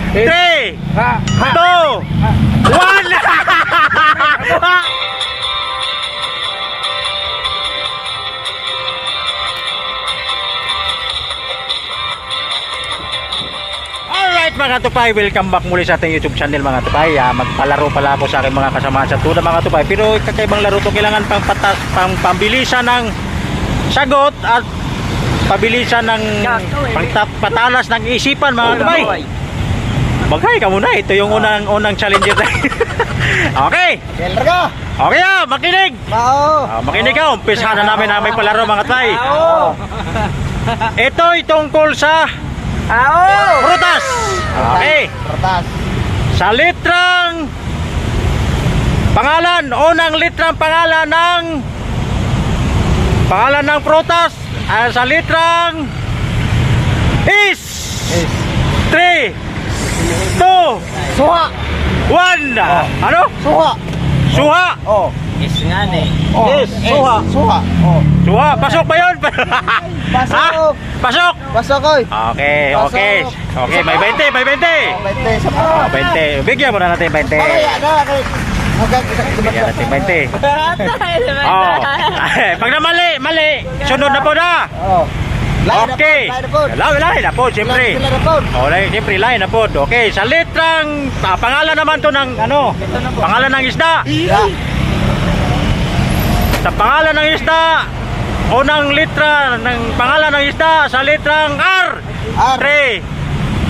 3, 2, 1. Alright mga tupay, welcome back muli sa ating YouTube channel mga tupay. Magpalaro pala ako sa aking mga kasama sa tuna mga tupay. Pero kakaibang laro to, kailangan pambilisan ng sagot at pabilisan ng patalas ng isipan mga tupay. Bagay ka muna, ito yung unang challenger tayo. Okay. Okay makinig. Makinig ka, umpisahan na namin aming palaro mga tupay. Ito'y tungkol sa prutas. Okay. Prutas. Sa litrang pangalan, unang litrang pangalan ng prutas sa litrang is 3, 2, Suha. 1. Ano? Suha. Suha. Yes nga eh. Yes, suha. Suha. Suha. Pasok ba yun? Pasok. Ha? Pasok. Pasok oy. Okay, okay. Okay, may 20, may 20. 20 sa pa. 20. Bigyan mo na natin 20. Mamaya na kay. Bigyan natin 20. Oh. Pag na mali. Sunod na po na. Okay. Lain na po, siyempre. Siyempre, lain na po. Okay, sa litrang pangalan naman to ng pangalan ng isda. Sa pangalan ng isda, unang litra ng pangalan ng isda sa litrang R. 3,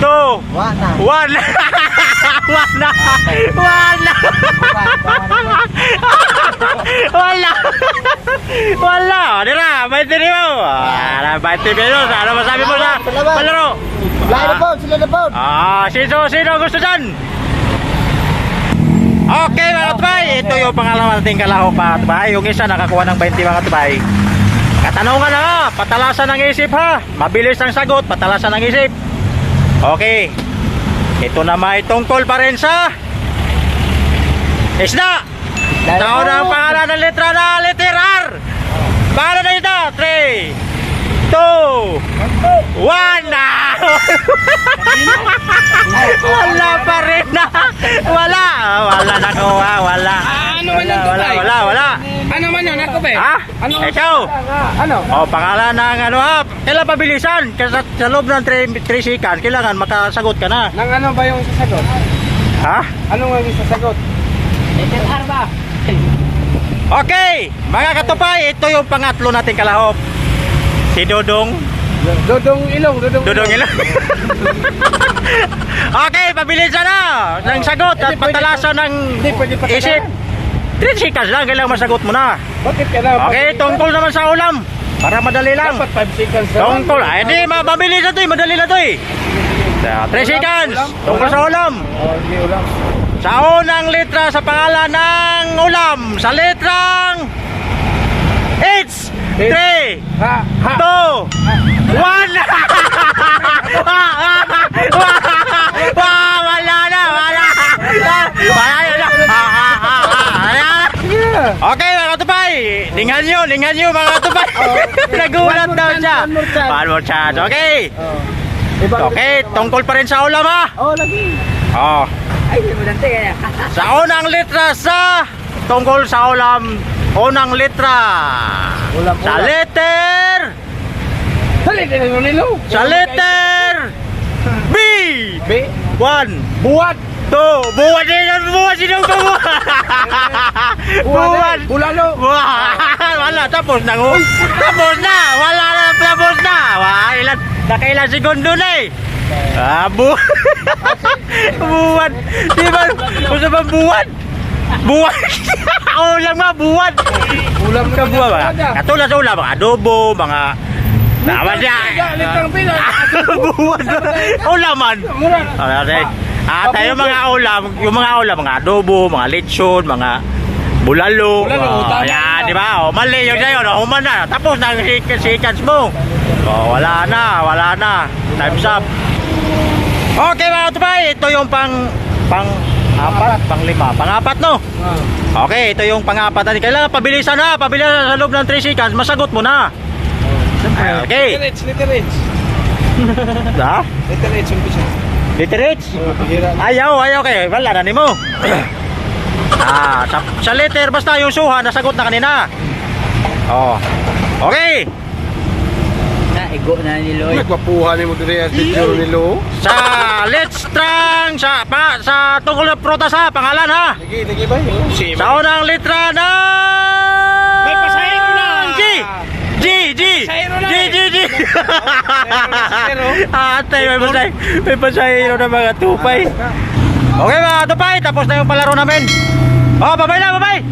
2, 1. Wala. Dira, 20 mo. 20 pesos. Ano masabi mo sa palaro? Sila na po. Sino gusto dyan? Okay mga tubay, ito yung pangalawa nating kalahok mga tubay. Yung isa nakakuha ng 20 mga tubay. Katanungan na nga, patalasan ng isip ha. Mabilis ang sagot, patalasan ng isip. Okay. Ito naman ay tungkol pa rin sa isda. Taon ang pangalan ng letra na letter R. Pangalan na isda. 3, 2, 1. Wala pa rin na. Wala nakuha. Wala. Ano man yan, Tupay? Wala. Ano man yan, ako ba? Ha? Ano? Ikaw? Ano? Pangalan ng kailan pabilisan? Kasi sa loob ng 3 seconds, kailangan makasagot ka na. Nang ano ba yung sasagot? Ha? Ano nga yung sasagot? Letter R ba? Okay, mga katupay, ito yung pangatlo nating kalahok. Si Dodong. Dodong Ilong. Dodong Ilong. Okay, pabilisan na ng sagot at patalasan ng isip. 3 seconds lang, kailangan masagot mo na. Bakit ka na? Okay, tungkol naman sa ulam. Para madali lang. Dapat 5 seconds. Tungkol, hindi, mabilis na to eh, madali na to eh. 3 seconds, tungkol sa ulam. Hindi ulam. Sa unang litra sa pangalan ng ulam, sa litrang H, 3, 2, 1. Wala na. Okay mga katupay, lingan nyo mga katupay. Nagulat daw siya. One more chance. Okay. Okay, tungkol pa rin sa ulam ha. Lagi. Ay, hindi mo nante kaya. Sa unang litra tungkol sa ulam, unang litra. Ulam. Sa letter. Sa letter B. 1. Buwat. 2. Buwan sinong buwan. Buwan. Bulalo. Wala, tapos na. Wala na, tapos na. Ilan, nakailan segundo na eh. Buwan. Di ba, gusto ba buwan? Buwan. Ulam nga, buwan. Ulam ka Buwan ba? Katulad sa ulam, mga adobo, mga tama siya. Buwan. Ulaman. Tayo yung mga ulam, mga adobo, mga lechon, mga bulalo. Yan, di ba? Mali yung sa'yo, nahuman na. Tapos na ang seconds mo. Wala na. Time's up. Okay mga tupay, ito yung pang-apat no? Okay, ito yung pang-apat natin. Kailangan pabilisan sa loob ng 3 seconds, masagot mo na. Okay. Letter H. Ha? Letter H, umpisa. Literage? Hira. Ayaw kayo. Wala na nimo. Sa letter, basta yung suha, nasagot na kanina. Oh. Okay. Igo na ni Loy. Nagpapuha ni mo dire at video ni Lo. Sa let's strong, sa tungkol na prutas ha, pangalan ha. Lagi ba? Si Sa unang litra na... May pasahero na. G! Pasahero na G! Pasahero. Atay, may pasahero na mga tupay. Okay mga tupay, tapos na yung palaro namin. Oh, bye-bye na, bye-bye!